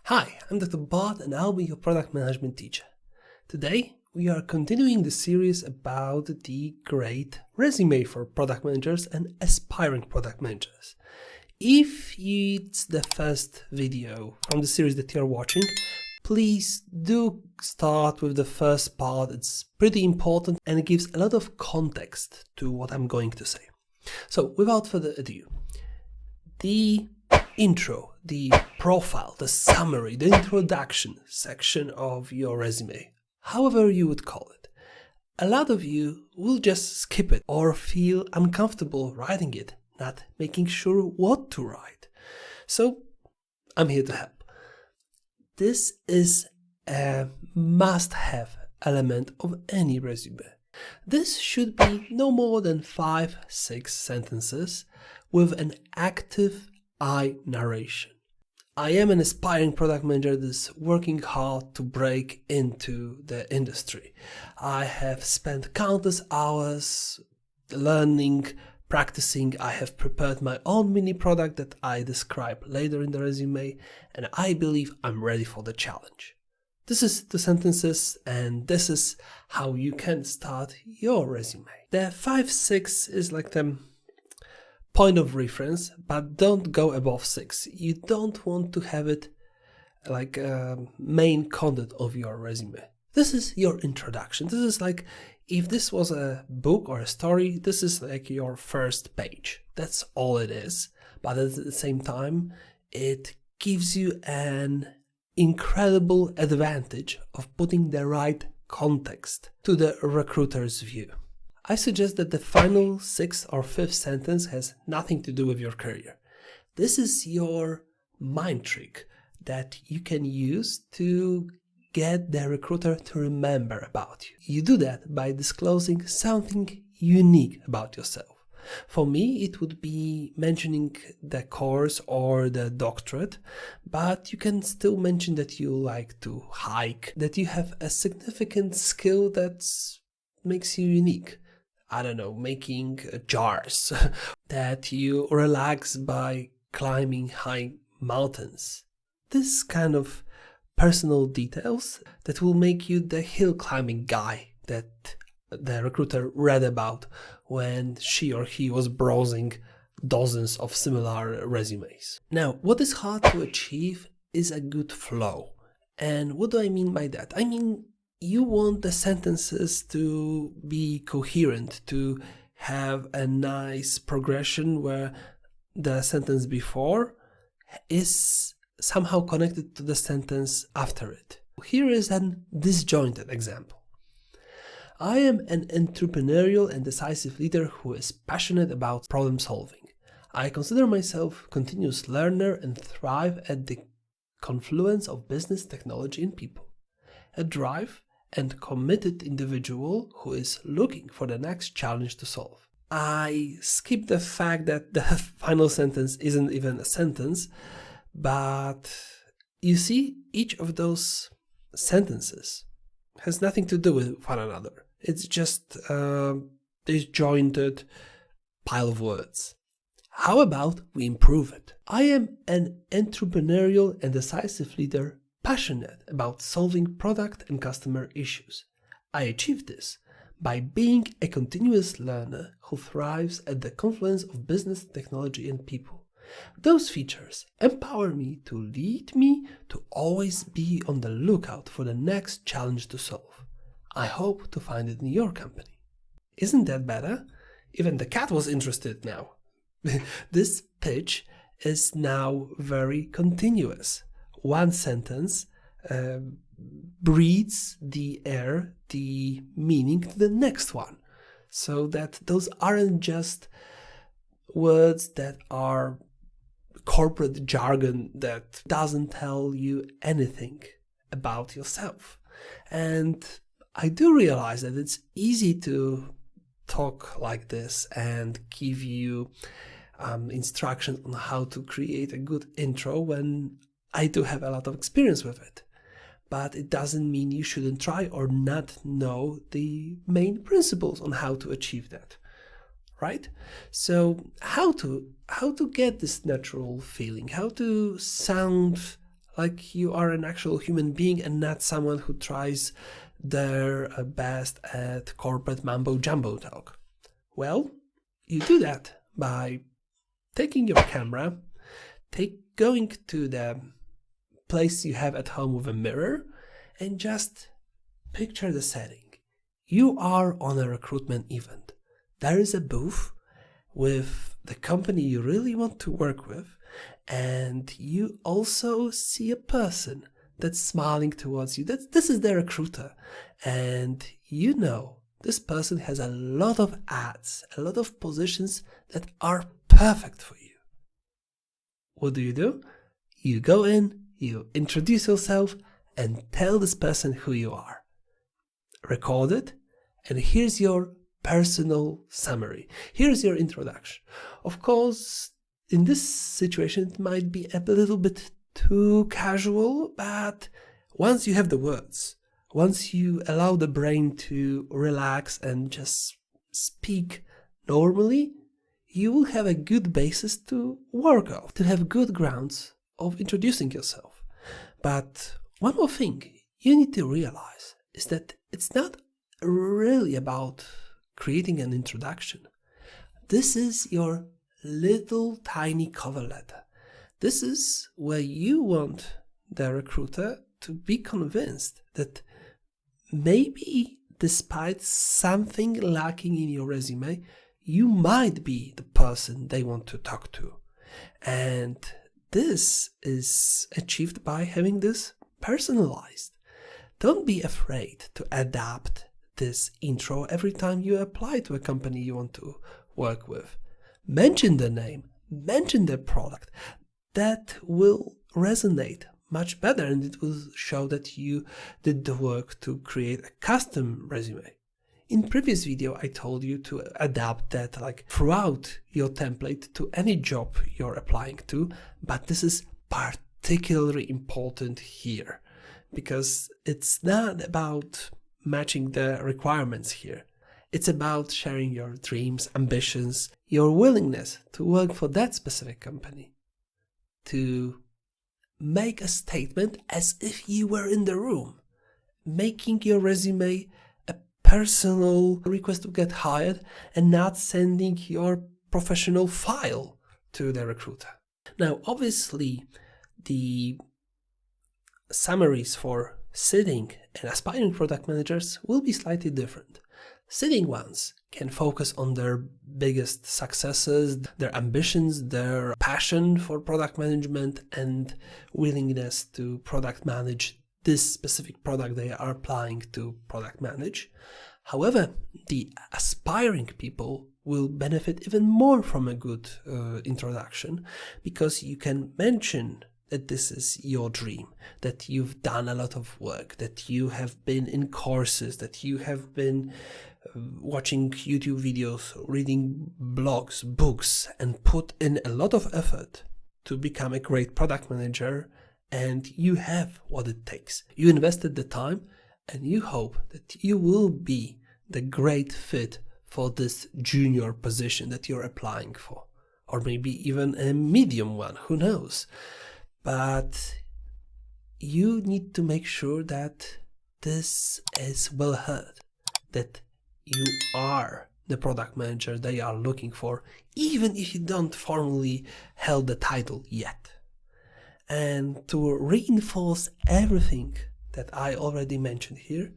Hi, I'm Dr. Bart and I'll be your product management teacher. Today, we are continuing the series about the great resume for product managers and aspiring product managers. If it's the first video from the series that you're watching, please do start with the first part. It's pretty important and it gives a lot of context to what I'm going to say. So, without further ado, the intro, the profile, the summary, the introduction section of your resume, however you would call it. A lot of you will just skip it or feel uncomfortable writing it, not making sure what to write. So I'm here to help. This is a must-have element of any resume. This should be no more than 5-6 sentences with an active I narration. I am an aspiring product manager that's working hard to break into the industry. I have spent countless hours learning, practicing. I have prepared my own mini product that I describe later in the resume, and I believe I'm ready for the challenge. This is the sentences, and this is how you can start your resume. The 5-6 is like the point of reference, but don't go above 6. You don't want to have it like main content of your resume. This is your introduction. This is like, if this was a book or a story, this is like your first page. That's all it is. But at the same time, it gives you an incredible advantage of putting the right context to the recruiter's view. I suggest that the final 6th or 5th sentence has nothing to do with your career. This is your mind trick that you can use to get the recruiter to remember about you. You do that by disclosing something unique about yourself. For me, it would be mentioning the course or the doctorate, but you can still mention that you like to hike, that you have a significant skill that makes you unique. I don't know, making jars, that you relax by climbing high mountains. This kind of personal details that will make you the hill climbing guy that the recruiter read about when she or he was browsing dozens of similar resumes. Now, what is hard to achieve is a good flow. And what do I mean by that? I mean, you want the sentences to be coherent, to have a nice progression where the sentence before is somehow connected to the sentence after it. Here is an disjointed example. I am an entrepreneurial and decisive leader who is passionate about problem solving. I consider myself a continuous learner and thrive at the confluence of business, technology, and people. A drive and committed individual who is looking for the next challenge to solve. I skip the fact that the final sentence isn't even a sentence, but you see, each of those sentences has nothing to do with one another. It's just a disjointed pile of words. How about we improve it? I am an entrepreneurial and decisive leader passionate about solving product and customer issues. I achieve this by being a continuous learner who thrives at the confluence of business, technology, and people. Those features empower me to lead me to always be on the lookout for the next challenge to solve. I hope to find it in your company. Isn't that better? Even the cat was interested now. This pitch is now very continuous. One sentence breathes the air, the meaning to the next one, so that those aren't just words that are corporate jargon that doesn't tell you anything about yourself. And I do realize that it's easy to talk like this and give you instruction on how to create a good intro when I do have a lot of experience with it. But it doesn't mean you shouldn't try or not know the main principles on how to achieve that, right? So how to get this natural feeling, how to sound like you are an actual human being and not someone who tries their best at corporate mambo jumbo talk. Well, you do that by taking your camera, going to the place you have at home with a mirror, and just picture the setting. You are on a recruitment event. There is a booth with the company you really want to work with, and you also see a person that's smiling towards you. This is the recruiter, and you know this person has a lot of ads, a lot of positions that are perfect for you. What do? You go in, you introduce yourself, and tell this person who you are. Record it, and here's your personal summary. Here's your introduction. Of course, in this situation, it might be a little bit too casual, but once you have the words, once you allow the brain to relax and just speak normally, you will have a good basis to work off, to have good grounds of introducing yourself. But one more thing you need to realize is that it's not really about creating an introduction. This is your little tiny cover letter. This is where you want the recruiter to be convinced that maybe despite something lacking in your resume, you might be the person they want to talk to. And this is achieved by having this personalized. Don't be afraid to adapt this intro every time you apply to a company you want to work with. Mention the name, mention the product. That will resonate much better, and it will show that you did the work to create a custom resume. In previous video, I told you to adapt that throughout your template to any job you're applying to, but this is particularly important here because it's not about matching the requirements here. It's about sharing your dreams, ambitions, your willingness to work for that specific company, to make a statement as if you were in the room, making your resume a personal request to get hired and not sending your professional file to the recruiter. Now, obviously, the summaries for sitting and aspiring product managers will be slightly different. Sitting ones can focus on their biggest successes, their ambitions, their passion for product management, and willingness to product manage this specific product they are applying to product manage. However, the aspiring people will benefit even more from a good introduction, because you can mention that this is your dream, that you've done a lot of work, that you have been in courses, that you have been watching YouTube videos, reading blogs, books, and put in a lot of effort to become a great product manager, and you have what it takes. You invested the time, and you hope that you will be the great fit for this junior position that you're applying for, or maybe even a medium one, who knows. But you need to make sure that this is well heard, that you are the product manager they are looking for, even if you don't formally hold the title yet. And to reinforce everything that I already mentioned here,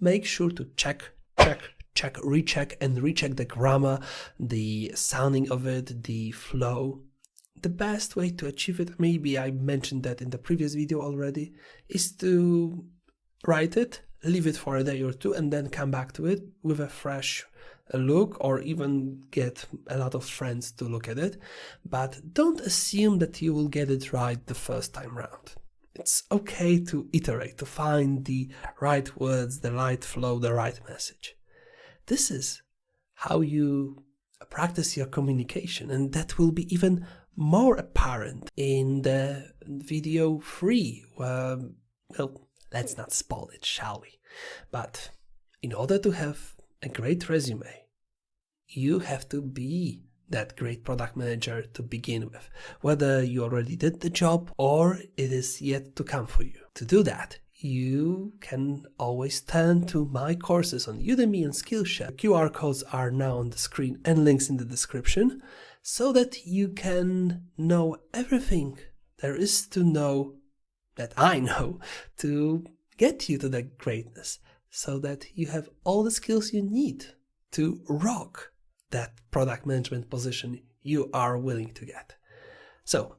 make sure to recheck the grammar, the sounding of it, the flow. The best way to achieve it, maybe I mentioned that in the previous video already, is to write it, leave it for a day or two, and then come back to it with a fresh look, or even get a lot of friends to look at it. But don't assume that you will get it right the first time round. It's okay to iterate, to find the right words, the right flow, the right message. This is how you practice your communication, and that will be even more apparent in the video 3, where, well, let's not spoil it, shall we? But in order to have a great resume, you have to be that great product manager to begin with, whether you already did the job or it is yet to come for you. To do that, you can always turn to my courses on Udemy and Skillshare. QR codes are now on the screen and links in the description, so that you can know everything there is to know, that I know, to get you to that greatness, so that you have all the skills you need to rock that product management position you are willing to get. So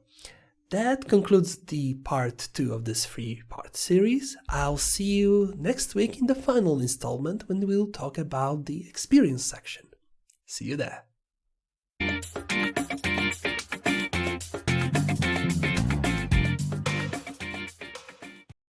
that concludes the part 2 of this 3-part series. I'll see you next week in the final installment when we'll talk about the experience section. See you there.